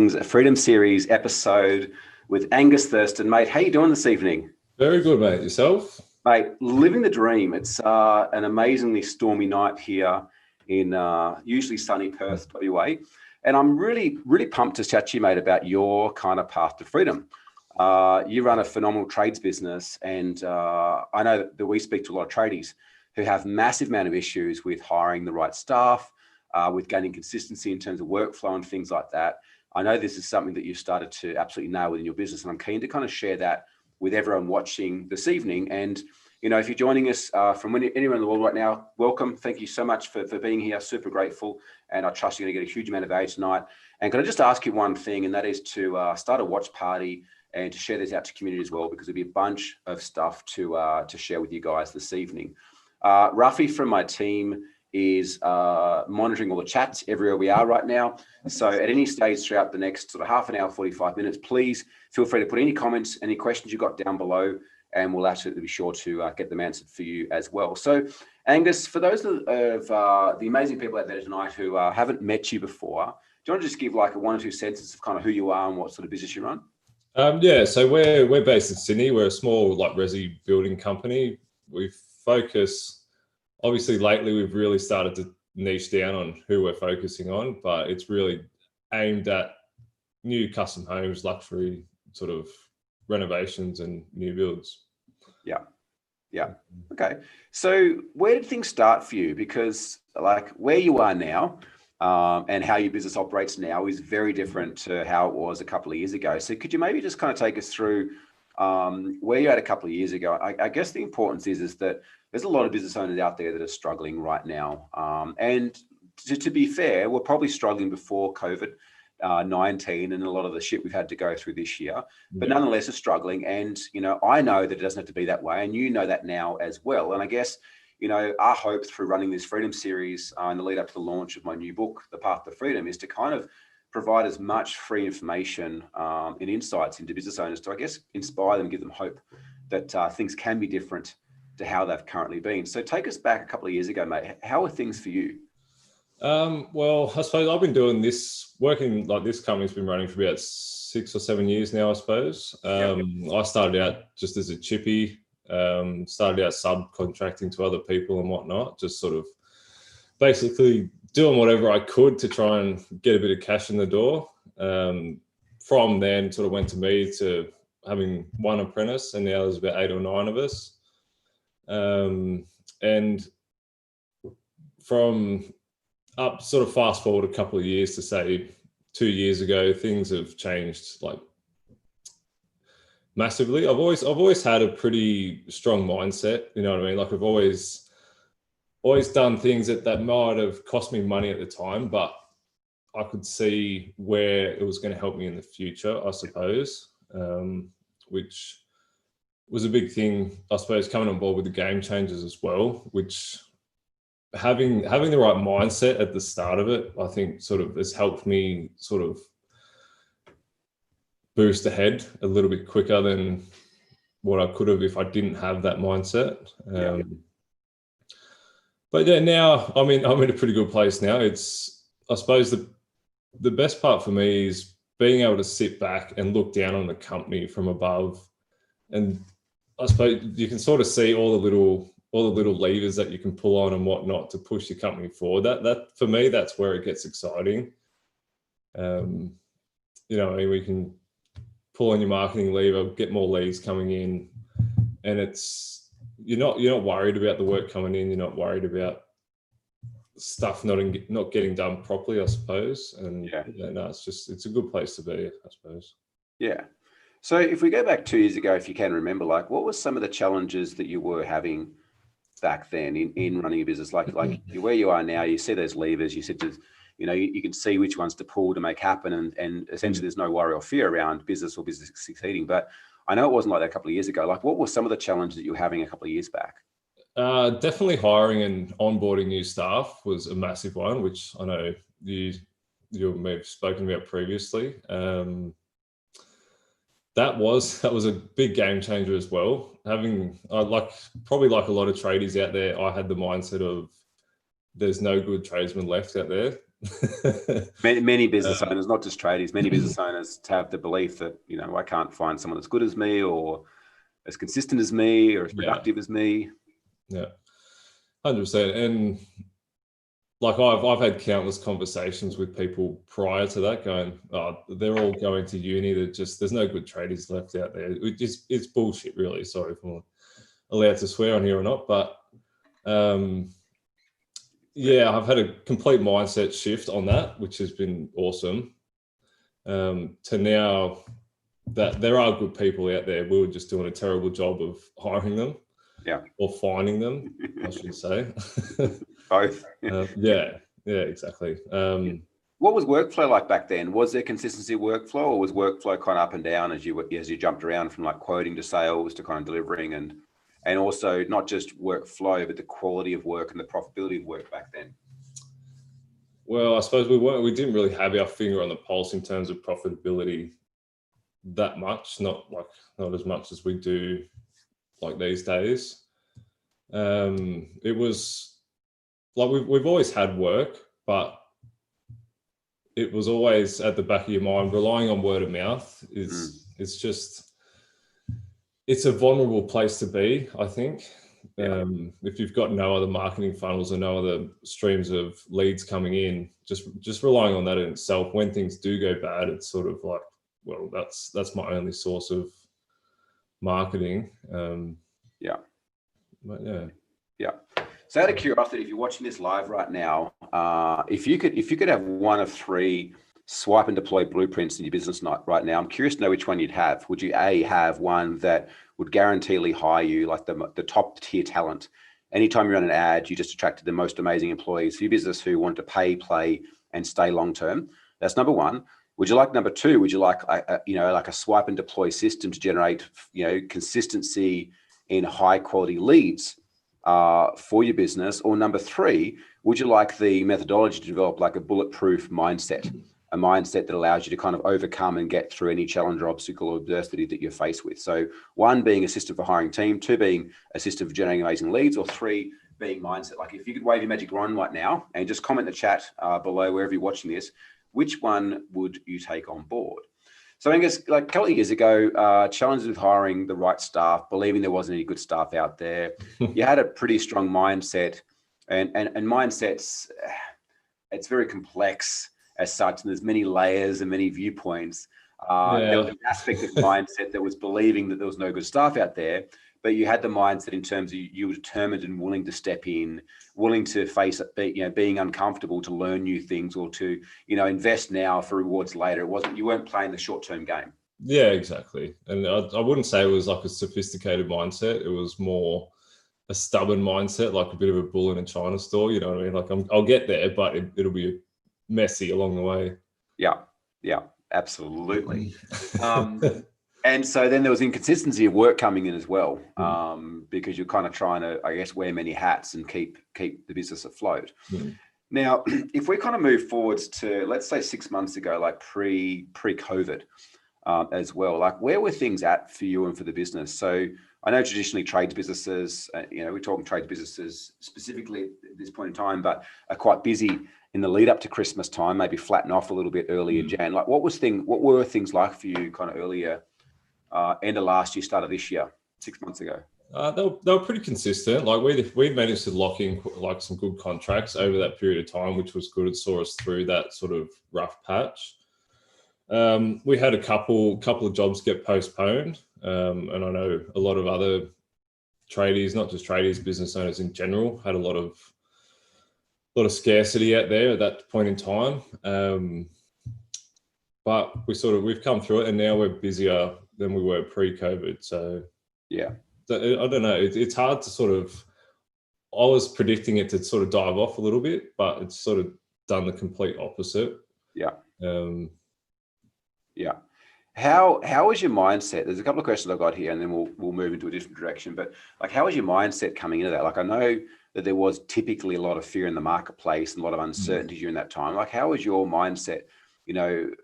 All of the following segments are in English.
A Freedom Series episode with Angus Thurston. Mate, how you doing this evening? Very good, mate. Yourself? Mate, living the dream. It's an amazingly stormy night here in usually sunny Perth, WA. And I'm really pumped to chat to you, mate, about your kind of path to freedom. You run a phenomenal trades business, and I know that we speak to a lot of tradies who have massive amount of issues with hiring the right staff, with gaining consistency in terms of workflow and things like that. I know this is something that you've started to absolutely nail within your business, and I'm keen to kind of share that with everyone watching this evening. And, you know, if you're joining us from anywhere in the world right now, welcome. Thank you so much for being here. Super grateful. And I trust you're going to get a huge amount of value tonight. And can I just ask you one thing, and that is to start a watch party and to share this out to community as well, because there'll be a bunch of stuff to share with you guys this evening. Ruffy from my team is monitoring all the chats everywhere we are right now. So at any stage throughout the next sort of half an hour, 45 minutes, please feel free to put any comments, any questions you've got down below, and we'll absolutely be sure to get them answered for you as well. So Angus, for those of the amazing people out there tonight who haven't met you before, do you want to just give like a 1 or 2 sentences of kind of who you are and what sort of business you run? Yeah, so we're based in Sydney. We're a small like resi building company. We focus. Obviously, lately we've really started to niche down on who we're focusing on, but it's really aimed at new custom homes, luxury sort of renovations and new builds. Yeah. Okay. So where did things start for you? Because like where you are now and how your business operates now is very different to how it was a couple of years ago. So could you maybe just kind of take us through where you're at a couple of years ago? I guess the importance is that there's a lot of business owners out there that are struggling right now. And to be fair, we're probably struggling before COVID-19 and a lot of the shit we've had to go through this year, but nonetheless are struggling. And, you know, I know that it doesn't have to be that way. And you know that now as well. And I guess, you know, our hope through running this Freedom Series in the lead up to the launch of my new book, The Path to Freedom, is to kind of provide as much free information and insights into business owners to, I guess, inspire them, give them hope that things can be different to how they've currently been. So take us back a couple of years ago, mate. How are things for you? Well, I suppose I've been doing this, working like this company's been running for about 6 or 7 years now, I suppose. I started out just as a chippy, started out subcontracting to other people and whatnot, just sort of basically doing whatever I could to try and get a bit of cash in the door. From then sort of went to me to having one apprentice, and now there's about 8 or 9 of us. And from up sort of fast forward a couple of years to say 2 years ago, things have changed like massively. I've always had a pretty strong mindset, you know what I mean? Like I've always done things that might have cost me money at the time, but I could see where it was going to help me in the future, I suppose, which was a big thing, I suppose, coming on board with the game changers as well, which having the right mindset at the start of it, I think sort of has helped me sort of boost ahead a little bit quicker than what I could have if I didn't have that mindset. But yeah, now I'm in a pretty good place now. It's, I suppose the best part for me is being able to sit back and look down on the company from above, and I suppose you can sort of see all the little levers that you can pull on and whatnot to push your company forward. That for me, that's where it gets exciting. You know, I mean, we can pull on your marketing lever, get more leads coming in, and you're not worried about the work coming in. You're not worried about stuff not getting done properly, I suppose. And no, it's a good place to be, I suppose. Yeah. So if we go back 2 years ago, if you can remember, like what were some of the challenges that you were having back then in running a business? Like where you are now, you see those levers, you said, you know, you can see which ones to pull to make happen. And essentially there's no worry or fear around business or business succeeding. But I know it wasn't like that a couple of years ago. Like what were some of the challenges that you were having a couple of years back? Definitely hiring and onboarding new staff was a massive one, which I know you may have spoken about previously. That was a big game changer as well. Probably like a lot of tradies out there, I had the mindset of there's no good tradesmen left out there. Many business owners, not just tradies, many business owners have the belief that, you know, I can't find someone as good as me or as consistent as me or as productive as me. Yeah, 100%. And like I've had countless conversations with people prior to that going, oh, they're all going to uni. There's no good tradies left out there. It's bullshit, really. Sorry if I'm allowed to swear on here or not, but yeah, I've had a complete mindset shift on that, which has been awesome. To now that there are good people out there, we were just doing a terrible job of hiring them. Yeah. Or finding them, I should say. Both. Yeah, exactly. What was workflow like back then? Was there consistency of workflow, or was workflow kind of up and down as you jumped around from like quoting to sales to kind of delivering, and also not just workflow, but the quality of work and the profitability of work back then? Well, I suppose we didn't really have our finger on the pulse in terms of profitability that much, not as much as we do like these days. It was like we've always had work, but it was always at the back of your mind. Relying on word of mouth it's a vulnerable place to be, I think. If you've got no other marketing funnels or no other streams of leads coming in, just relying on that in itself, when things do go bad, it's sort of like, well, that's my only source of marketing. So out of curiosity, if you're watching this live right now, if you could have one of 3 swipe and deploy blueprints in your business right now, I'm curious to know which one you'd have. Would you have one that would guaranteedly hire you, like the top tier talent? Anytime you run an ad, you just attracted the most amazing employees for your business who want to pay, play, and stay long term. That's number 1. Would you like number 2? Would you like like a swipe and deploy system to generate consistency in high quality leads for your business? Or number 3, would you like the methodology to develop like a bulletproof mindset, a mindset that allows you to kind of overcome and get through any challenge or obstacle or adversity that you're faced with? So 1 being a system for hiring team, 2 being a system for generating amazing leads, or 3 being mindset. Like if you could wave your magic wand right now and just comment in the chat below wherever you're watching this, which one would you take on board? So Angus, like a couple of years ago, challenges with hiring the right staff, believing there wasn't any good staff out there. You had a pretty strong mindset, and mindsets, it's very complex as such, and there's many layers and many viewpoints. There was an aspect of mindset that was believing that there was no good staff out there, but you had the mindset in terms of you were determined and willing to step in, willing to face it, being uncomfortable to learn new things, or to, invest now for rewards later. You weren't playing the short-term game. Yeah, exactly. And I wouldn't say it was like a sophisticated mindset. It was more a stubborn mindset, like a bit of a bull in a china store. You know what I mean? Like I'll get there, but it'll be messy along the way. Yeah, absolutely. And so then there was inconsistency of work coming in as well, because you're kind of trying to, I guess, wear many hats and keep the business afloat. Now, if we kind of move forwards to, let's say 6 months ago, like pre-COVID as well, like where were things at for you and for the business? So I know traditionally trades businesses, we're talking trades businesses specifically at this point in time, but are quite busy in the lead up to Christmas time, maybe flatten off a little bit earlier in Jan. Like what were things like for you kind of earlier, end of last year, start of this year, 6 months ago? They were pretty consistent. Like we managed to lock in like some good contracts over that period of time, which was good. It saw us through that sort of rough patch. We had a couple of jobs get postponed, and I know a lot of other tradies, not just tradies, business owners in general, had a lot of scarcity out there at that point in time. But we've come through it, and now we're busier than we were pre-COVID. So yeah, I don't know. It's hard to sort of. I was predicting it to sort of dive off a little bit, but it's sort of done the complete opposite. Yeah. How was your mindset? There's a couple of questions I've got here, and then we'll move into a different direction. But like, how was your mindset coming into that? Like, I know that there was typically a lot of fear in the marketplace and a lot of uncertainty during that time. Like, how was your mindset?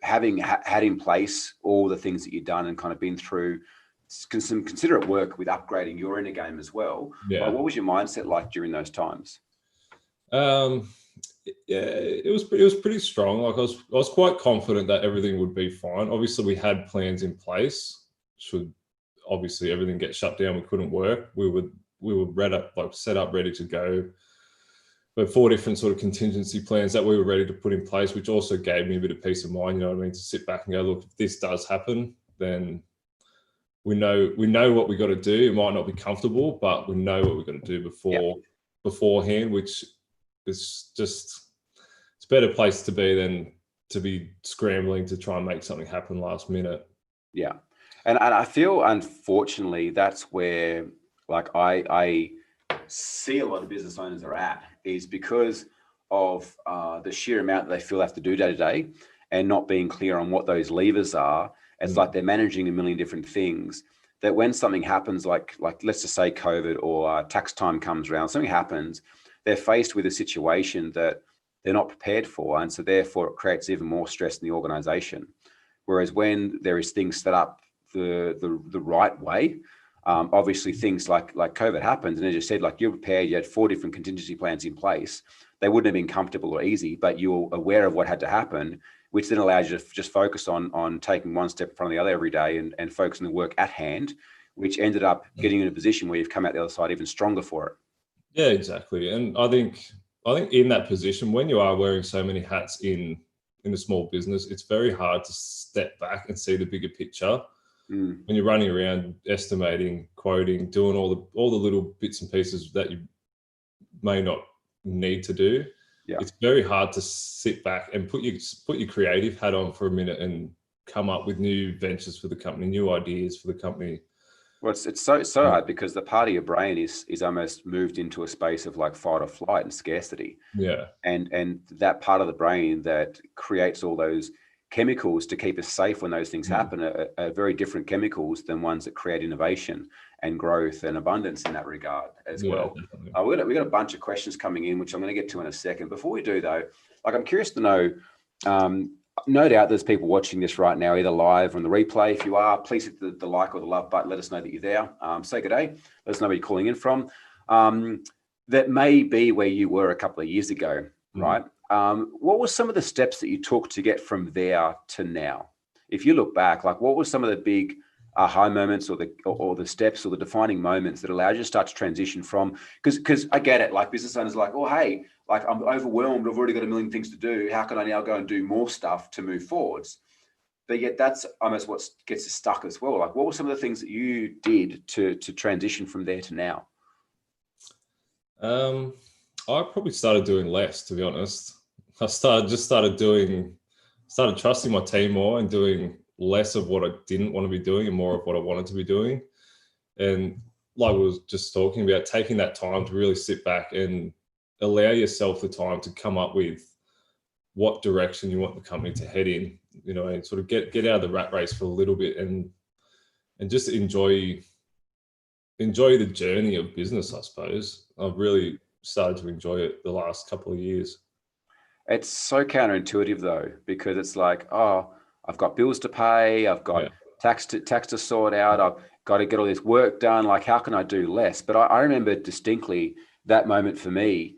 Having had in place all the things that you've done and kind of been through some considerate work with upgrading your inner game as well. Yeah. What was your mindset like during those times? Yeah, it was pretty strong. Like I was quite confident that everything would be fine. Obviously, we had plans in place. Should obviously everything get shut down, we couldn't work. We were set up, ready to go. But 4 different sort of contingency plans that we were ready to put in place, which also gave me a bit of peace of mind. You know what I mean? To sit back and go, look, if this does happen, then we know what we got to do. It might not be comfortable, but we know what we got to do beforehand, which is just, it's a better place to be than to be scrambling to try and make something happen last minute. Yeah. And I feel, unfortunately, that's where, like, I see a lot of business owners are at, is because of the sheer amount that they feel they have to do day to day, and not being clear on what those levers are. It's like they're managing a million different things, that when something happens, like let's just say COVID, or tax time comes around, something happens, they're faced with a situation that they're not prepared for. And so therefore it creates even more stress in the organization. Whereas when there is things set up the right way, obviously things like COVID happens, and as you said, like, you're prepared, you had 4 different contingency plans in place. They wouldn't have been comfortable or easy, but you're aware of what had to happen, which then allows you to just focus on taking one step in front of the other every day, and focus on the work at hand, which ended up getting you in a position where you've come out the other side even stronger for it. Yeah, exactly. And I think in that position, when you are wearing so many hats in a small business, it's very hard to step back and see the bigger picture. When you're running around estimating, quoting, doing all the little bits and pieces that you may not need to do, it's very hard to sit back and put your creative hat on for a minute and come up with new ventures for the company, new ideas for the company. Well, it's so hard, because the part of your brain is almost moved into a space of like fight or flight and scarcity. Yeah. And that part of the brain that creates all those chemicals to keep us safe when those things happen are very different chemicals than ones that create innovation and growth and abundance in that regard as well. We got a bunch of questions coming in, which I'm going to get to in a second. Before we do though, like, I'm curious to know, no doubt there's people watching this right now, either live or on the replay. If you are, please hit the like or the love button. Let us know that you're there. Say good day. Let us know where you're calling in from. That may be where you were a couple of years ago, right? What were some of the steps that you took to get from there to now? If you look back, like, what were some of the big aha moments, or the steps, or the defining moments that allowed you to start to transition from, because I get it, like, business owners are like, oh, hey, like, I'm overwhelmed, I've already got a million things to do, how can I now go and do more stuff to move forwards? But yet that's almost what gets us stuck as well. Like, what were some of the things that you did to transition from there to now? I probably started doing less, to be honest. I started trusting my team more, and doing less of what I didn't want to be doing and more of what I wanted to be doing. And like we was just talking about, taking that time to really sit back and allow yourself the time to come up with what direction you want the company to head in, you know, and sort of get out of the rat race for a little bit, and just enjoy the journey of business, I suppose. I've really started to enjoy it the last couple of years. It's so counterintuitive though, because it's like, oh, I've got bills to pay, I've got tax to sort out, I've got to get all this work done. Like, how can I do less? But I remember distinctly that moment for me,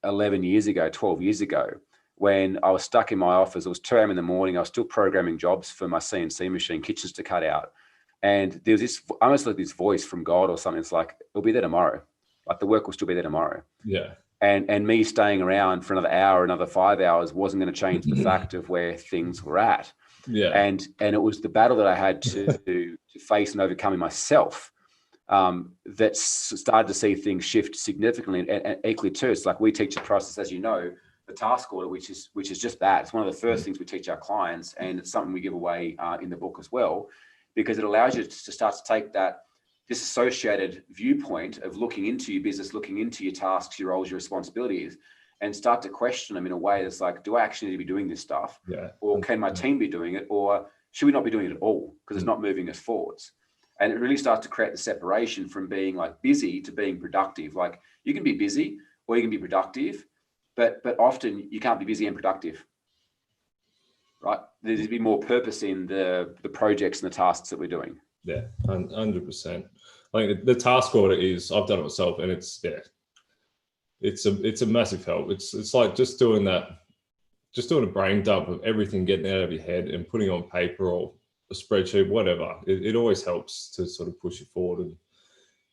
11 years ago, 12 years ago, when I was stuck in my office. It was 2 a.m. in the morning. I was still programming jobs for my CNC machine, kitchens to cut out. And there was this, almost like this voice from God or something. It's like, it'll be there tomorrow. Like, the work will still be there tomorrow. Yeah. And me staying around for another hour, another 5 hours wasn't going to change the fact of where things were at. Yeah. And it was the battle that I had to face and overcome in myself that started to see things shift significantly. And equally too, it's like, we teach a process, as you know, the task order, which is just that. It's one of the first things we teach our clients, and it's something we give away in the book as well, because it allows you to start to take that disassociated viewpoint of looking into your business, looking into your tasks, your roles, your responsibilities, and start to question them in a way that's like, do I actually need to be doing this stuff? Yeah. Or can my team be doing it? Or should we not be doing it at all because it's not moving us forwards? And it really starts to create the separation from being like busy to being productive. Like, you can be busy or you can be productive, but often you can't be busy and productive, right? There's to be more purpose in the projects and the tasks that we're doing. Yeah, 100%. Like, the task order is, I've done it myself, and it's it's a massive help. It's like just doing a brain dump of everything getting out of your head and putting on paper or a spreadsheet, whatever. It always helps to sort of push you forward and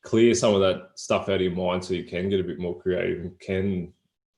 clear some of that stuff out of your mind so you can get a bit more creative and can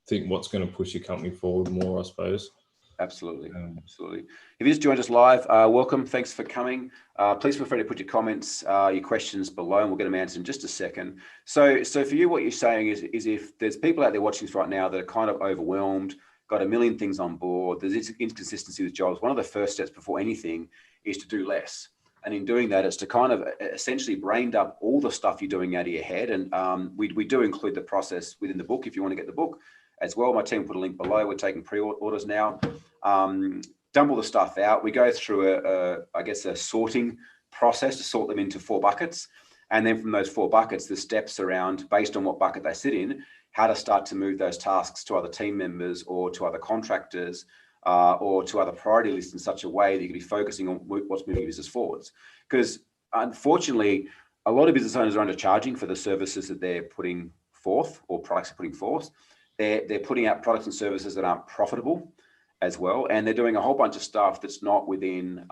think what's going to push your company forward more, I suppose. Absolutely. Absolutely. If you just joined us live, welcome. Thanks for coming. Please feel free to put your comments, your questions below, and we'll get them answered in just a second. So for you, what you're saying is if there's people out there watching this right now that are kind of overwhelmed, got a million things on board, there's inconsistency with jobs, one of the first steps before anything is to do less. And in doing that, it's to kind of essentially brain dump all the stuff you're doing out of your head. And we do include the process within the book if you want to get the book as well. My team put a link below. We're taking pre-orders now. Dump all the stuff out. We go through a sorting process to sort them into 4 buckets. And then from those 4 buckets, the steps around, based on what bucket they sit in, how to start to move those tasks to other team members or to other contractors or to other priority lists in such a way that you can be focusing on what's moving your business forwards. Because unfortunately, a lot of business owners are undercharging for the services that they're putting forth or products they're putting forth. They're putting out products and services that aren't profitable as well. And they're doing a whole bunch of stuff that's not within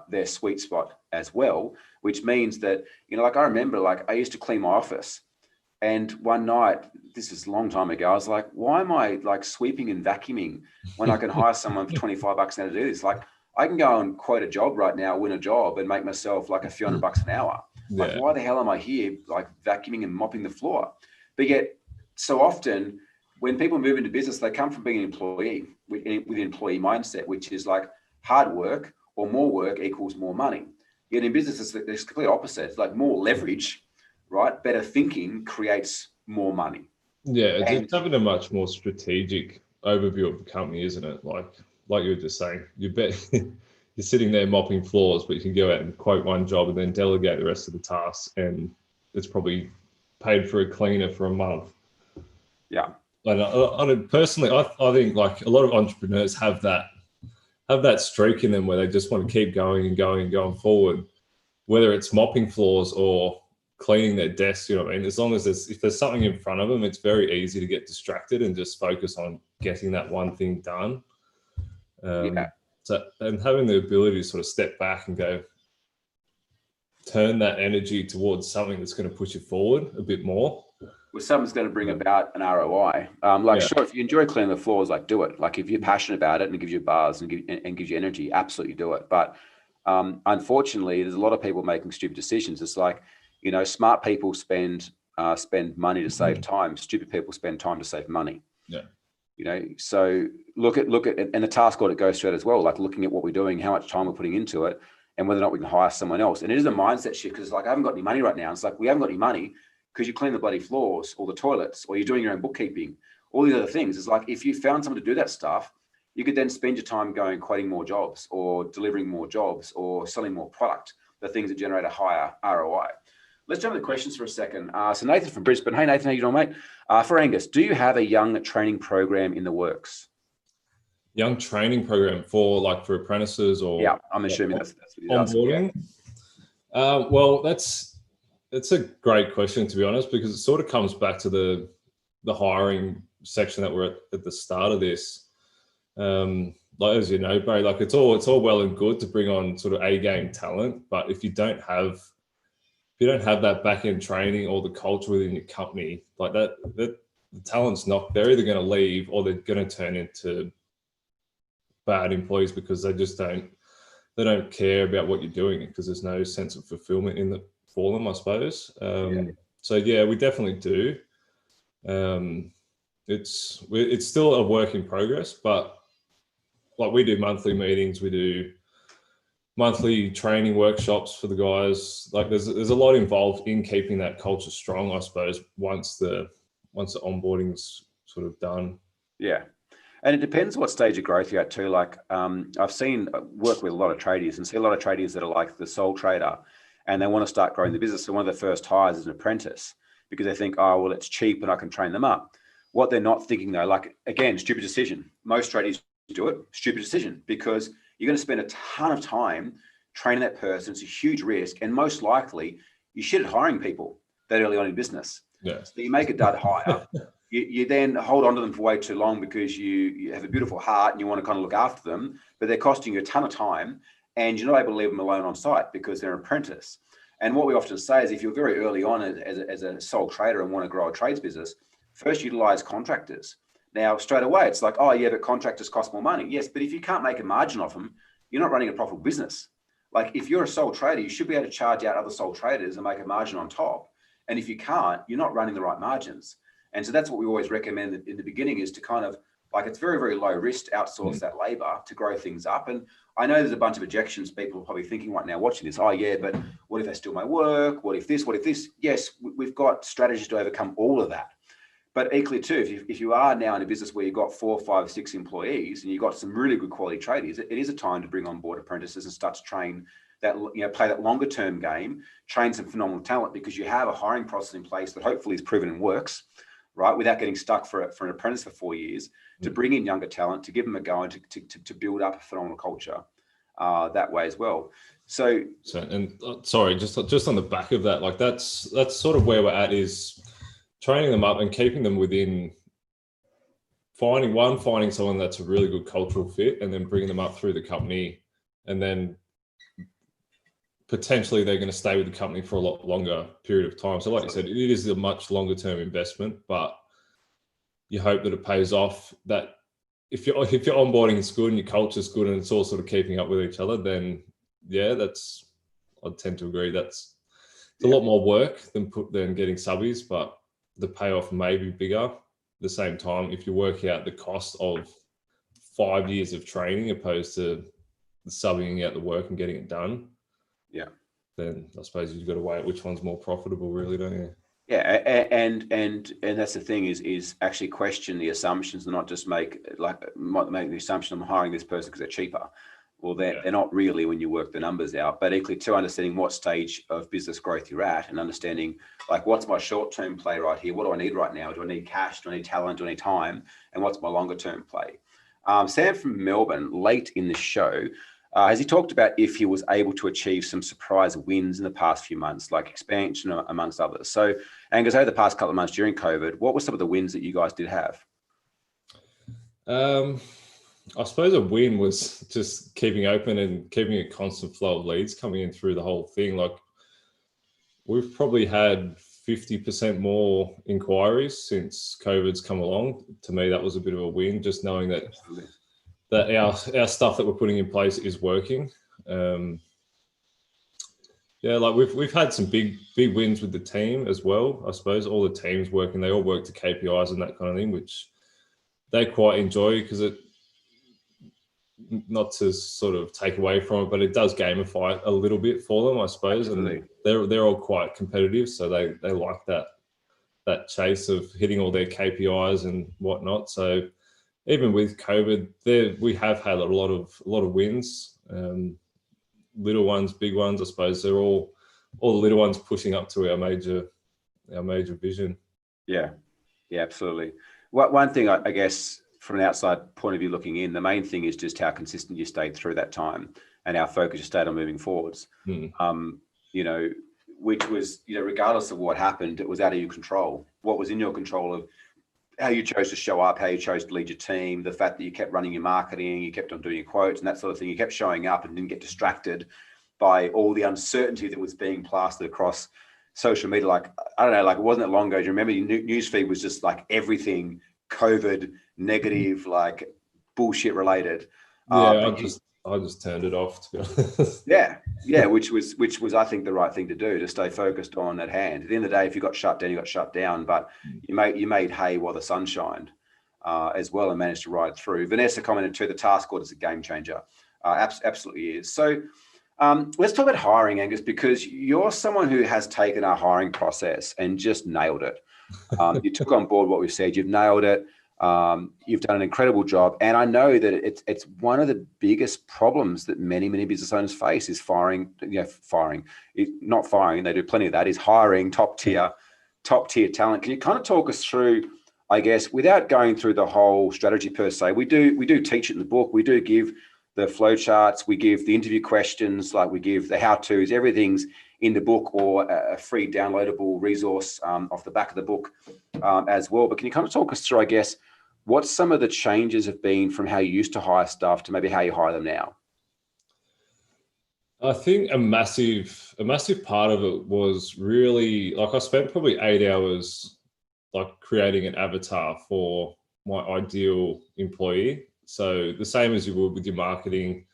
their sweet spot as well, which means that, like I remember, like I used to clean my office. And one night, this is a long time ago, I was like, why am I like sweeping and vacuuming when I can hire someone for 25 bucks an hour to do this? Like I can go and quote a job right now, win a job and make myself like a few $100 an hour. Like, why the hell am I here like vacuuming and mopping the floor? But yet so often when people move into business, they come from being an employee with an employee mindset, which is like hard work or more work equals more money. Yet in business, it's complete opposite. It's like more leverage, right? Better thinking creates more money. Yeah, it's having a much more strategic overview of the company, isn't it? Like you were just saying, you're sitting there mopping floors, but you can go out and quote one job and then delegate the rest of the tasks, and it's probably paid for a cleaner for a month. Yeah. And personally, I think like a lot of entrepreneurs have that streak in them where they just want to keep going and going and going forward, whether it's mopping floors or cleaning their desks, you know what I mean? As long as if there's something in front of them, it's very easy to get distracted and just focus on getting that one thing done. So, and having the ability to sort of step back and go, turn that energy towards something that's going to push you forward a bit more. Well, something's going to bring about an ROI. Sure, if you enjoy cleaning the floors, like do it. Like if you're passionate about it and it gives you buzz and gives you energy, absolutely do it. But unfortunately, there's a lot of people making stupid decisions. It's like, smart people spend money to save time. Stupid people spend time to save money. Yeah. So look at, and the task audit goes through it as well, like looking at what we're doing, how much time we're putting into it, and whether or not we can hire someone else. And it is a mindset shift because like, I haven't got any money right now. It's like, we haven't got any money because you clean the bloody floors or the toilets or you're doing your own bookkeeping, all these other things. It's like, if you found someone to do that stuff, you could then spend your time going quoting more jobs or delivering more jobs or selling more product, the things that generate a higher ROI. Let's jump into the questions for a second. So Nathan from Brisbane. Hey, Nathan, how you doing, mate? For Angus, do you have a young training program in the works? Young training program for apprentices or? Yeah, I'm assuming that's what he's onboarding. Yeah. Well, that's a great question, to be honest, because it sort of comes back to the hiring section that we're at the start of this. Like, as you know, Barry, like it's all well and good to bring on sort of A-game talent, but if you don't have that back-end training or the culture within your company, like that the talent's they're either going to leave or they're going to turn into bad employees because they don't care about what you're doing because there's no sense of fulfillment for them, I suppose. So yeah, we definitely do. It's still a work in progress, but like we do monthly meetings, we do monthly training workshops for the guys. Like there's a lot involved in keeping that culture strong, I suppose, once the onboarding's sort of done. Yeah. And it depends what stage of growth you're at too. Like I've seen work with a lot of tradies and see a lot of tradies that are like the sole trader and they want to start growing the business. So one of the first hires is an apprentice because they think, oh, well, it's cheap and I can train them up. What they're not thinking though, like again, stupid decision. Most tradies do it, stupid decision, because you're going to spend a ton of time training that person. It's a huge risk. And most likely you shit at hiring people that early on in business. Yeah. So you make a dud hire. you then hold on to them for way too long because you have a beautiful heart and you want to kind of look after them, but they're costing you a ton of time and you're not able to leave them alone on site because they're an apprentice. And what we often say is if you're very early on as a sole trader and want to grow a trades business, first utilize contractors. Now, straight away, it's like, oh yeah, but contractors cost more money. Yes, but if you can't make a margin off them, you're not running a profitable business. Like if you're a sole trader, you should be able to charge out other sole traders and make a margin on top. And if you can't, you're not running the right margins. And so that's what we always recommend in the beginning is to kind of like, it's very, very low risk to outsource that labor to grow things up. And I know there's a bunch of objections people are probably thinking right now watching this. Oh yeah, but what if they steal my work? What if this, what if this? Yes, we've got strategies to overcome all of that. But equally too, if you are now in a business where you've got 4, 5, 6 employees and you've got some really good quality tradies, it is a time to bring on board apprentices and start to train that, play that longer term game, train some phenomenal talent because you have a hiring process in place that hopefully is proven and works, right? Without getting stuck for an apprentice for 4 years, to bring in younger talent, to give them a go and to build up a phenomenal culture that way as well. Sorry, just on the back of that, like that's sort of where we're at is training them up and keeping them within finding someone that's a really good cultural fit and then bringing them up through the company, and then potentially they're going to stay with the company for a lot longer period of time. So like you said, it is a much longer term investment, but you hope that it pays off. That if your onboarding is good and your culture is good and it's all sort of keeping up with each other, then yeah, I'd tend to agree. It's a lot more work than getting subbies, but the payoff may be bigger. At the same time, if you work out the cost of 5 years of training opposed to subbing out the work and getting it done, then I suppose you've got to weigh out which one's more profitable, really, don't you? Yeah, and that's the thing is actually question the assumptions and not just make the assumption I'm hiring this person because they're cheaper. Well, they're not really when you work the numbers out, but equally to understanding what stage of business growth you're at and understanding like what's my short-term play right here? What do I need right now? Do I need cash? Do I need talent? Do I need time? And what's my longer-term play? Sam from Melbourne, late in the show, has he talked about if he was able to achieve some surprise wins in the past few months, like expansion amongst others? So Angus, over the past couple of months during COVID, what were some of the wins that you guys did have? I suppose a win was just keeping open and keeping a constant flow of leads coming in through the whole thing. Like we've probably had 50% more inquiries since COVID's come along. To me, that was a bit of a win, just knowing that our stuff that we're putting in place is working. Like we've had some big wins with the team as well. I suppose all the teams working, they all work to KPIs and that kind of thing, which they quite enjoy because it, not to sort of take away from it, but it does gamify a little bit for them, I suppose. Absolutely. And they're all quite competitive, so they like that chase of hitting all their KPIs and whatnot. So even with COVID, we have had a lot of wins, little ones, big ones. I suppose they're all the little ones pushing up to our major vision. Yeah, absolutely. One thing I guess, from an outside point of view looking in, the main thing is just how consistent you stayed through that time and how focused you stayed on moving forwards. Which was, regardless of what happened, it was out of your control. What was in your control of how you chose to show up, how you chose to lead your team, the fact that you kept running your marketing, you kept on doing your quotes and that sort of thing. You kept showing up and didn't get distracted by all the uncertainty that was being plastered across social media. Like, I don't know, like it wasn't that long ago. Do you remember your newsfeed was just like everything COVID, negative, like bullshit related. I just turned it off, to be honest. yeah, which was I think the right thing to do, to stay focused on at hand. At the end of the day, if you got shut down, you got shut down, but you made hay while the sun shined as well and managed to ride through. Vanessa commented too, the task order is a game changer. Absolutely is. So let's talk about hiring, Angus, because you're someone who has taken our hiring process and just nailed it. You took on board what we said, you've nailed it. You've done an incredible job. And I know that it's one of the biggest problems that many business owners face is hiring, not firing, they do plenty of that, is hiring top tier talent. Can you kind of talk us through, I guess, without going through the whole strategy per se? We do teach it in the book. We do give the flow charts, we give the interview questions, like we give the how-tos, everything's in the book or a free downloadable resource off the back of the book as well. But can you kind of talk us through, I guess, what some of the changes have been from how you used to hire staff to maybe how you hire them now? I think a massive part of it was really, like, I spent probably 8 hours like creating an avatar for my ideal employee. So the same as you would with your marketing,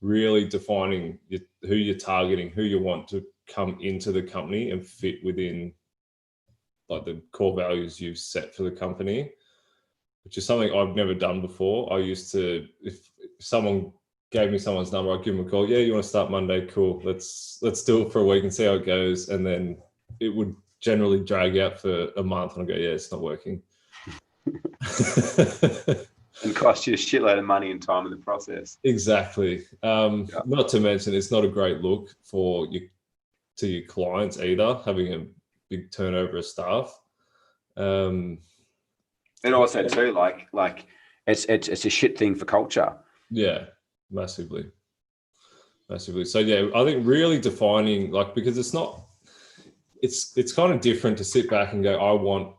really defining who you're targeting, who you want to come into the company and fit within like the core values you've set for the company, which is something I've never done before. I used to, if someone gave me someone's number, I'd give them a call. Yeah, you want to start Monday? Cool. Let's do it for a week and see how it goes. And then it would generally drag out for a month and I go, yeah, it's not working. And cost you a shitload of money and time in the process. Exactly. Not to mention, it's not a great look for to your clients either, having a big turnover of staff. And also too, like it's a shit thing for culture. Yeah, massively. So yeah, I think really defining, like, because it's kind of different to sit back and go, I want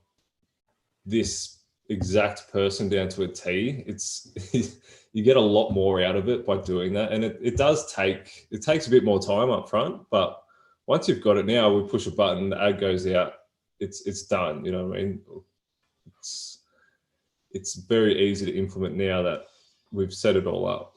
this exact person down to a T. You get a lot more out of it by doing that. And it takes a bit more time up front, but once you've got it now, we push a button, the ad goes out, it's done. You know what I mean? It's very easy to implement now that we've set it all up.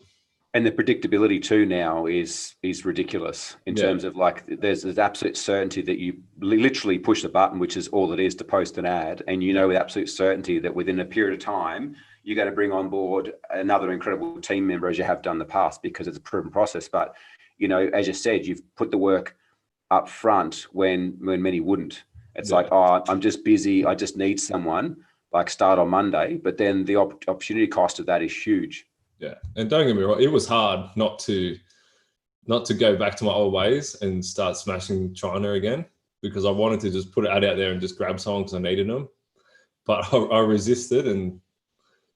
And the predictability too now is ridiculous in terms of, like, there's absolute certainty that you literally push the button, which is all it is, to post an ad. And you know with absolute certainty that within a period of time, you're going to bring on board another incredible team member, as you have done in the past, because it's a proven process. But, you know, as you said, you've put the work up front when many wouldn't. It's like, oh, I'm just busy, I just need someone, like, start on Monday. But then the opportunity cost of that is huge. Yeah, and don't get me wrong, it was hard not to go back to my old ways and start smashing China again, because I wanted to just put it out there and just grab someone because I needed them. But I resisted and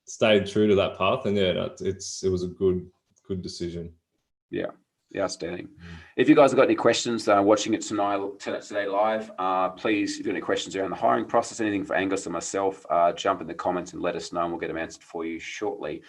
stayed true to that path, and yeah, it was a good decision. Yeah, outstanding. If you guys have got any questions watching it today live, please, if you've got any questions around the hiring process, anything for Angus or myself, jump in the comments and let us know, and we'll get them answered for you shortly.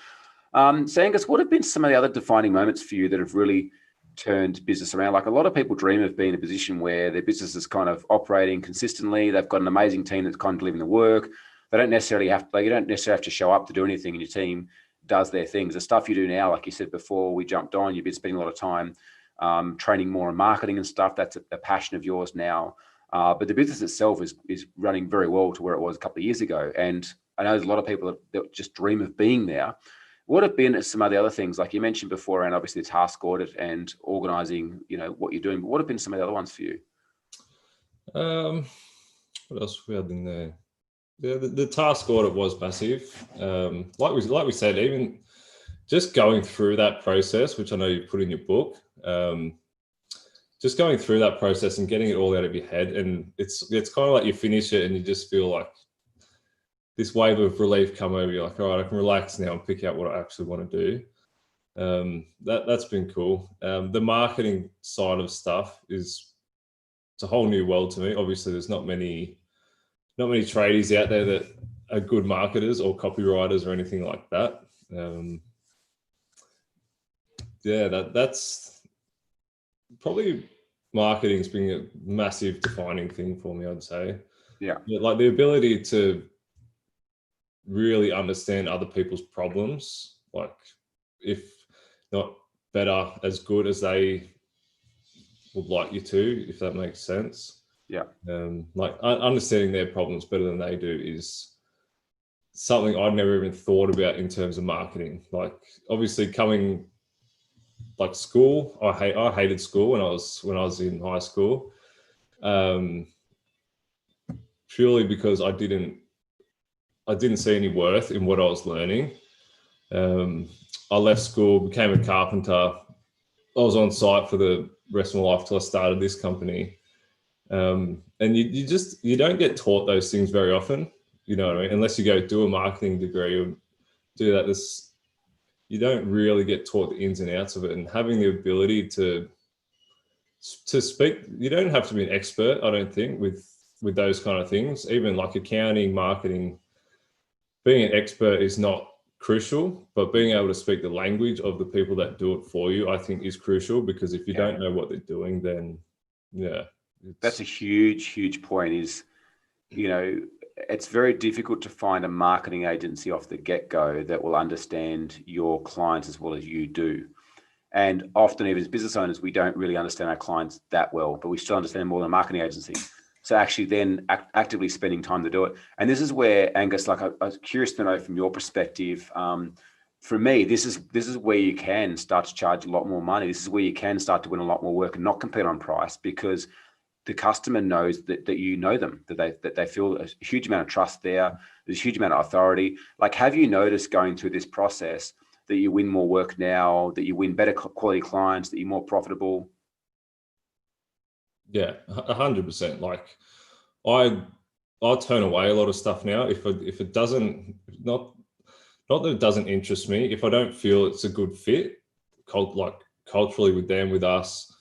So Angus, what have been some of the other defining moments for you that have really turned business around? Like, a lot of people dream of being in a position where their business is kind of operating consistently. They've got an amazing team that's kind of delivering the work. You don't necessarily have to show up to do anything, and your team does their things. The stuff you do now, like you said before we jumped on, you've been spending a lot of time training more in marketing and stuff. That's a passion of yours now. But the business itself is running very well to where it was a couple of years ago. And I know there's a lot of people that just dream of being there. What have been some of the other things, like you mentioned before, and obviously the task audit and organizing, you know, what you're doing, but what have been some of the other ones for you? What else we had in there? Yeah, the task audit was massive. Like we said, even just going through that process, which I know you put in your book, just going through that process and getting it all out of your head, and it's kind of like you finish it and you just feel like this wave of relief come over. You're like, all right, I can relax now and pick out what I actually want to do. That's been cool. The marketing side of stuff it's a whole new world to me. Obviously, there's not many tradies out there that are good marketers or copywriters or anything like that. That's probably, marketing's been a massive defining thing for me, I'd say. Yeah, like the ability to really understand other people's problems, like, if not better, as good as they would like you to, if that makes sense. Yeah. Like understanding their problems better than they do is something I'd never even thought about in terms of marketing. Like, obviously, coming, like, school, I hated school when I was in high school, purely because I didn't see any worth in what I was learning. I left school, became a carpenter. I was on site for the rest of my life till I started this company. And you don't get taught those things very often, you know what I mean? Unless you go do a marketing degree or do that. you don't really get taught the ins and outs of it, and having the ability to speak. You don't have to be an expert, I don't think, with those kind of things. Even like accounting, marketing, being an expert is not crucial, but being able to speak the language of the people that do it for you, I think, is crucial, because if you don't know what they're doing, then that's a huge point. Is, you know, it's very difficult to find a marketing agency off the get-go that will understand your clients as well as you do. And often, even as business owners, we don't really understand our clients that well, but we still understand more than a marketing agency. So actually then actively spending time to do it. And this is where, Angus, like I was curious to know from your perspective, for me, this is where you can start to charge a lot more money. This is where you can start to win a lot more work and not compete on price, because the customer knows that you know them, that they feel a huge amount of trust there. There's a huge amount of authority. Like, have you noticed going through this process that you win more work now, that you win better quality clients, that you're more profitable? Yeah, 100%. Like, I'll turn away a lot of stuff now if it doesn't, not that it doesn't interest me, if I don't feel it's a good fit, like culturally with them, with us.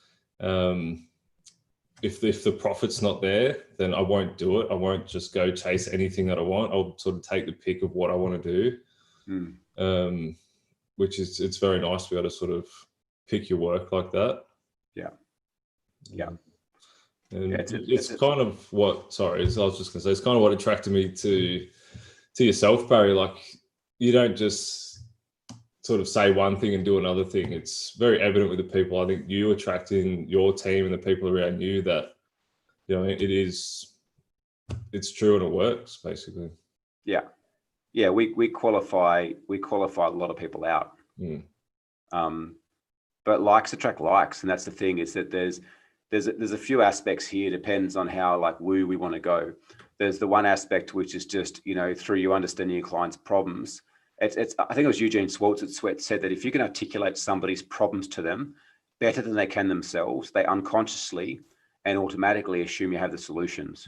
If the profit's not there, then I won't do it. I won't just go chase anything that I want. I'll sort of take the pick of what I want to do. Which is, it's very nice to be able to sort of pick your work like that. Yeah. And it's kind of what, sorry, I was just gonna say, it's kind of what attracted me to yourself, Barry. Like, you don't just sort of say one thing and do another thing. It's very evident with the people. I think you attracting your team and the people around you that, you know, it's true and it works, basically. Yeah, we qualify a lot of people out. But likes attract likes, and that's the thing, is that there's a few aspects here. Depends on how like woo we want to go. There's the one aspect which is just, you know, through you understanding your client's problems. It's I think it was Eugene Schwartz that said that if you can articulate somebody's problems to them better than they can themselves, they unconsciously and automatically assume you have the solutions.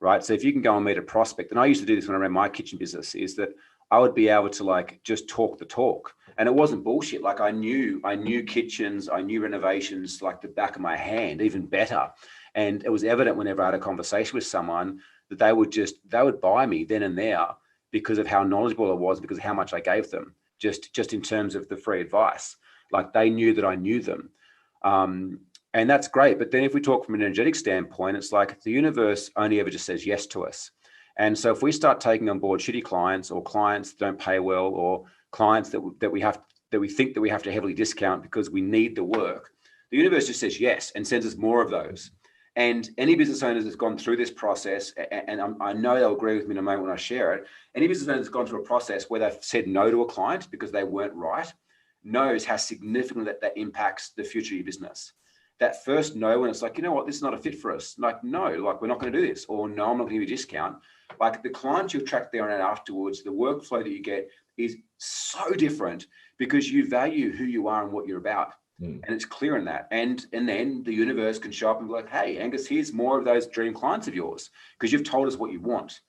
Right. So if you can go and meet a prospect, and I used to do this when I ran my kitchen business, is that I would be able to like just talk the talk, and it wasn't bullshit. Like I knew kitchens, I knew renovations like the back of my hand, even better. And it was evident whenever I had a conversation with someone that they would buy me then and there because of how knowledgeable I was, because of how much I gave them, just in terms of the free advice. Like they knew that I knew them. And that's great. But then if we talk from an energetic standpoint, it's like the universe only ever just says yes to us. And so if we start taking on board shitty clients, or clients that don't pay well, or clients that we think that we have to heavily discount because we need the work, the universe just says yes and sends us more of those. And any business owner that's gone through this process, and I know they'll agree with me in a moment when I share it, any business owner that's gone through a process where they've said no to a client because they weren't right, knows how significant that impacts the future of your business. That first no, when it's like, you know what, this is not a fit for us. Like, no, like we're not going to do this, or no, I'm not going to give you a discount. Like the clients you attract there and afterwards, the workflow that you get is so different because you value who you are and what you're about. And it's clear in that. And then the universe can show up and be like, hey, Angus, here's more of those dream clients of yours because you've told us what you want,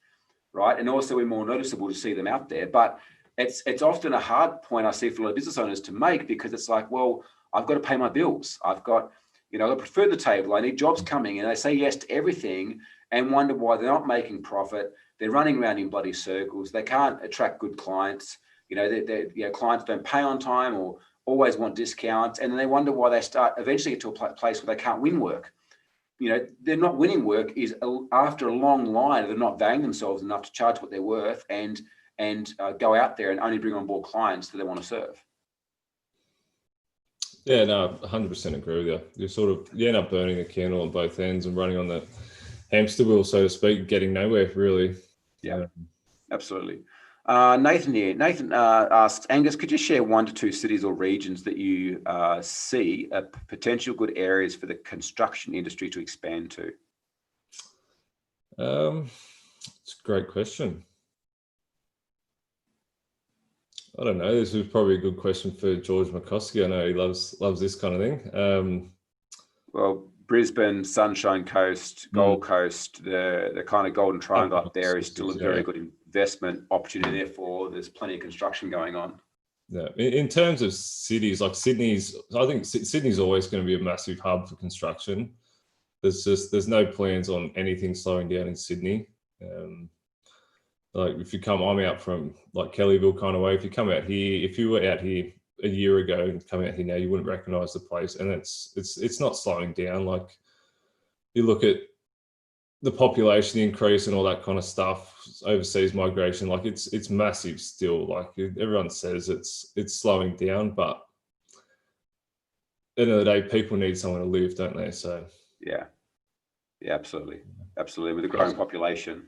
right? And also we're more noticeable to see them out there. But it's often a hard point I see for a lot of business owners to make, because it's like, well, I've got to pay my bills. I've got, you know, I prefer the table. I need jobs coming, and they say yes to everything and wonder why they're not making profit. They're running around in bloody circles. They can't attract good clients. You know, clients don't pay on time or always want discounts. And then they wonder why they eventually get to a place where they can't win work. You know, they're not winning work is after a long line of them not valuing themselves enough to charge what they're worth and go out there and only bring on board clients that they want to serve. Yeah, no, 100% agree with you. You end up burning the candle on both ends and running on the hamster wheel, so to speak, getting nowhere, really. Yeah, absolutely. Nathan here. Nathan asks, Angus, could you share 1 to 2 cities or regions that you see potential good areas for the construction industry to expand to? It's a great question. I don't know. This is probably a good question for George McCoskey. I know he loves this kind of thing. Well, Brisbane, Sunshine Coast, Gold Coast, the kind of Golden Triangle up there is still a very good investment opportunity. Therefore, there's plenty of construction going on. Yeah. In terms of cities, like I think Sydney's always going to be a massive hub for construction. There's no plans on anything slowing down in Sydney. Like if you come, I'm out from like Kellyville kind of way. If you come out here, if you were out here a year ago and come out here now, you wouldn't recognize the place. And it's not slowing down. Like you look at the population increase and all that kind of stuff, overseas migration, like it's massive still. Like everyone says it's slowing down, but at the end of the day, people need somewhere to live, don't they? So yeah, absolutely, with a growing population.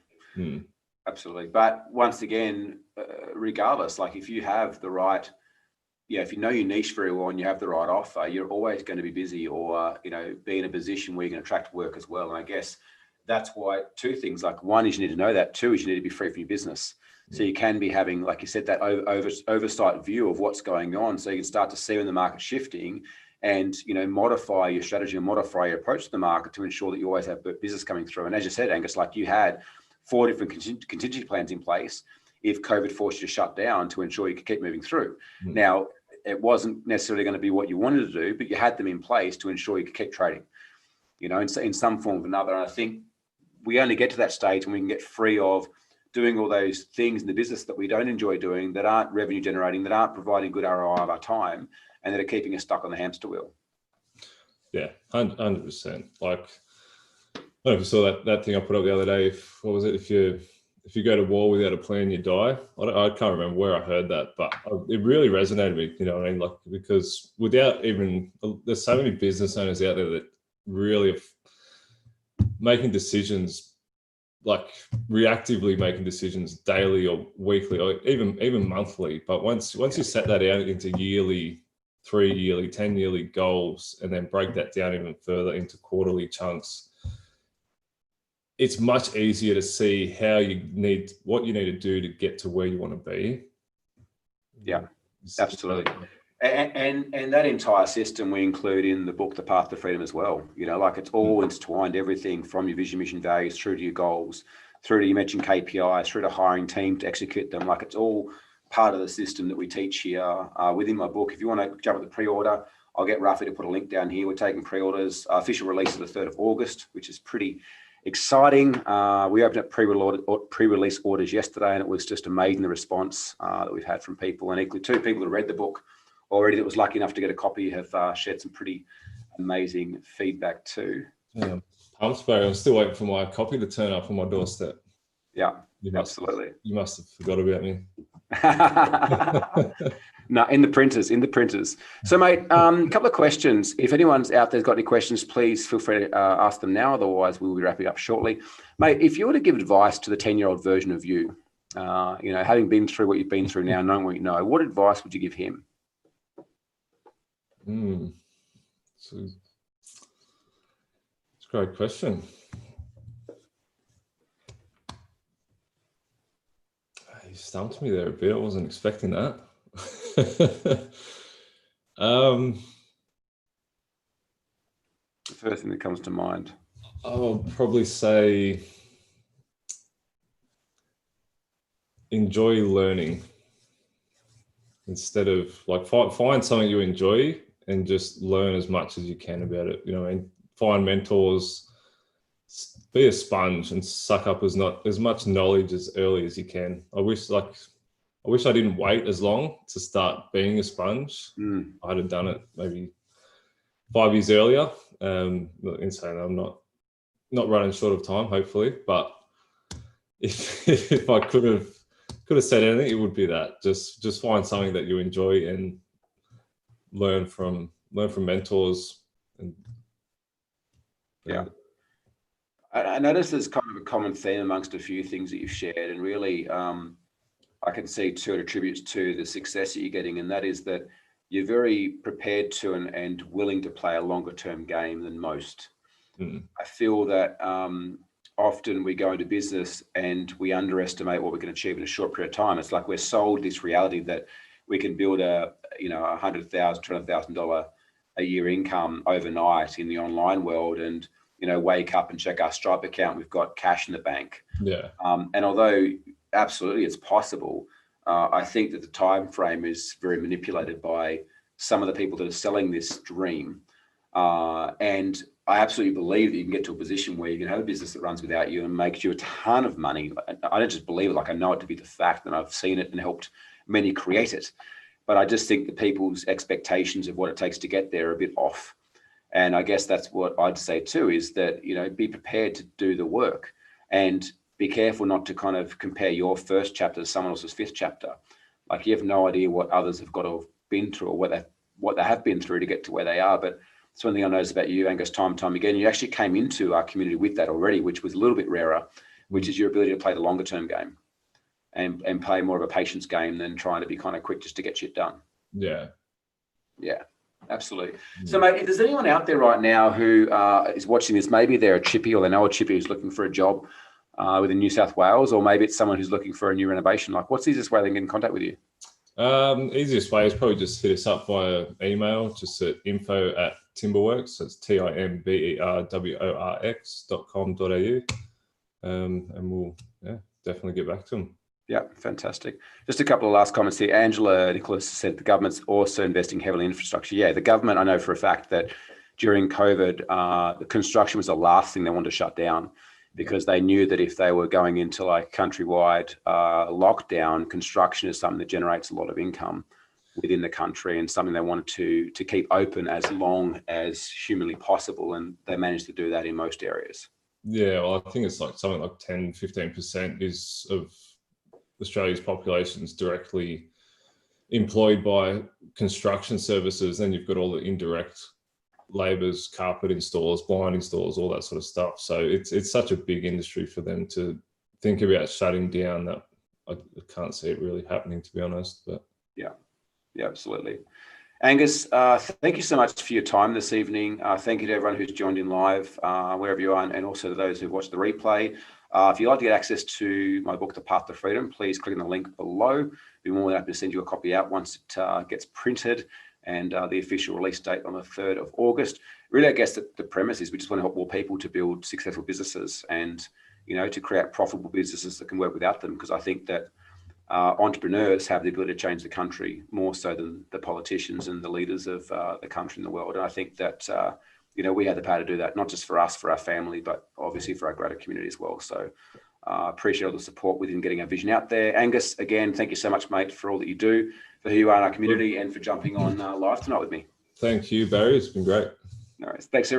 Absolutely. But once again, regardless, like if you have the right, if you know your niche very well and you have the right offer, you're always going to be busy, or be in a position where you can attract work as well. And I guess that's why two things, like one is you need to know that, two is you need to be free from your business. So you can be having, like you said, that oversight view of what's going on, so you can start to see when the market's shifting and modify your strategy and modify your approach to the market to ensure that you always have business coming through. And as you said, Angus, like you had 4 different contingency plans in place if COVID forced you to shut down to ensure you could keep moving through. Now, it wasn't necessarily going to be what you wanted to do, but you had them in place to ensure you could keep trading, in some form or another. And I think we only get to that stage when we can get free of doing all those things in the business that we don't enjoy doing, that aren't revenue generating, that aren't providing good ROI of our time, and that are keeping us stuck on the hamster wheel. Yeah, 100%. Like, I don't know if you saw that thing I put up the other day. What was it? If you go to war without a plan, you die. I can't remember where I heard that, but it really resonated with me. You know what I mean? Like, because there's so many business owners out there that really are making decisions, like reactively making decisions daily or weekly or even monthly. But once you set that out into yearly, 3 yearly, 10 yearly goals, and then break that down even further into quarterly chunks, it's much easier to see what you need to do to get to where you want to be. Yeah, absolutely. And that entire system we include in the book, The Path to Freedom, as well. Like it's all intertwined, everything from your vision, mission, values, through to your goals, through to, you mentioned KPIs, through to hiring team to execute them. Like it's all part of the system that we teach here within my book. If you want to jump at the pre-order, I'll get Rafi to put a link down here. We're taking pre-orders. Official release is the 3rd of August, which is pretty exciting. We opened up pre-release orders yesterday, and it was just amazing, the response that we've had from people. And equally, 2 people that read the book already that was lucky enough to get a copy have shared some pretty amazing feedback too. Yeah, pumped, Barry. I'm still waiting for my copy to turn up on my doorstep. Yeah, absolutely. You must have forgot about me. No, in the printers. So, mate, a couple of questions. If anyone's out there's got any questions, please feel free to ask them now. Otherwise, we'll be wrapping up shortly. Mate, if you were to give advice to the 10-year-old version of you, having been through what you've been through now, knowing what you know, what advice would you give him? It's a great question. You stumped me there a bit. I wasn't expecting that. The first thing that comes to mind. I'll probably say enjoy learning instead of like find something you enjoy and just learn as much as you can about it. And find mentors, be a sponge and suck up as much knowledge as early as you can. I wish I didn't wait as long to start being a sponge. I'd have done it maybe 5 years earlier. In saying I'm not running short of time, hopefully, but if I could have said anything, it would be that. Just find something that you enjoy and learn from mentors. And yeah. I noticed there's kind of a common theme amongst a few things that you've shared, and really I can see 2 attributes to the success that you're getting, and that is that you're very prepared to and willing to play a longer term game than most. I feel that often we go into business and we underestimate what we can achieve in a short period of time. It's like we're sold this reality that we can build a $100,000, $200,000 a year income overnight in the online world, and wake up and check our Stripe account, we've got cash in the bank. Yeah. And although absolutely it's possible, I think that the time frame is very manipulated by some of the people that are selling this dream. And I absolutely believe that you can get to a position where you can have a business that runs without you and makes you a ton of money. I don't just believe it, like I know it to be the fact, and I've seen it and helped many create it. But I just think that people's expectations of what it takes to get there are a bit off. And I guess that's what I'd say too, is that, you know, be prepared to do the work and be careful not to kind of compare your first chapter to someone else's fifth chapter. Like, you have no idea what others have got to have been through, or what they have been through to get to where they are. But it's one thing I noticed about you, Angus, time and time again. You actually came into our community with that already, which was a little bit rarer, which is your ability to play the longer term game and play more of a patience game than trying to be kind of quick just to get shit done. Yeah. Yeah, absolutely. So, mate, if there's anyone out there right now who is watching this, maybe they're a chippy, or they know a chippy who's looking for a job within New South Wales, or maybe it's someone who's looking for a new renovation, like, what's the easiest way they can get in contact with you? Easiest way is probably just hit us up via email, just at info@Timberworx. So it's timberworx.com.au, and we'll definitely get back to them. Yeah, fantastic. Just a couple of last comments here. Angela Nicholas said the government's also investing heavily in infrastructure. Yeah, the government, I know for a fact that during COVID, the construction was the last thing they wanted to shut down, because they knew that if they were going into like countrywide lockdown, construction is something that generates a lot of income within the country, and something they wanted to keep open as long as humanly possible. And they managed to do that in most areas. Yeah, well, I think it's like something like 10-15% is of Australia's population is directly employed by construction services. Then you've got all the indirect labours, carpet installers, blind installers, all that sort of stuff. So it's such a big industry for them to think about shutting down that I can't see it really happening, to be honest. But yeah, absolutely. Angus, thank you so much for your time this evening. Thank you to everyone who's joined in live, wherever you are, and also to those who've watched the replay. If you'd like to get access to my book, The Path to Freedom, please click on the link below. I'll be more than happy to send you a copy out once it gets printed, and the official release date on the 3rd of August. Really, I guess the premise is we just want to help more people to build successful businesses and, you know, to create profitable businesses that can work without them. Because I think that entrepreneurs have the ability to change the country more so than the politicians and the leaders of the country and the world. And I think that, you know, we have the power to do that, not just for us, for our family, but obviously for our greater community as well. So appreciate all the support within getting our vision out there. Angus, again, thank you so much, mate, for all that you do, for who you are in our community, and for jumping on live tonight with me. thank you, Barry. It's been great. No worries. Thanks, everyone.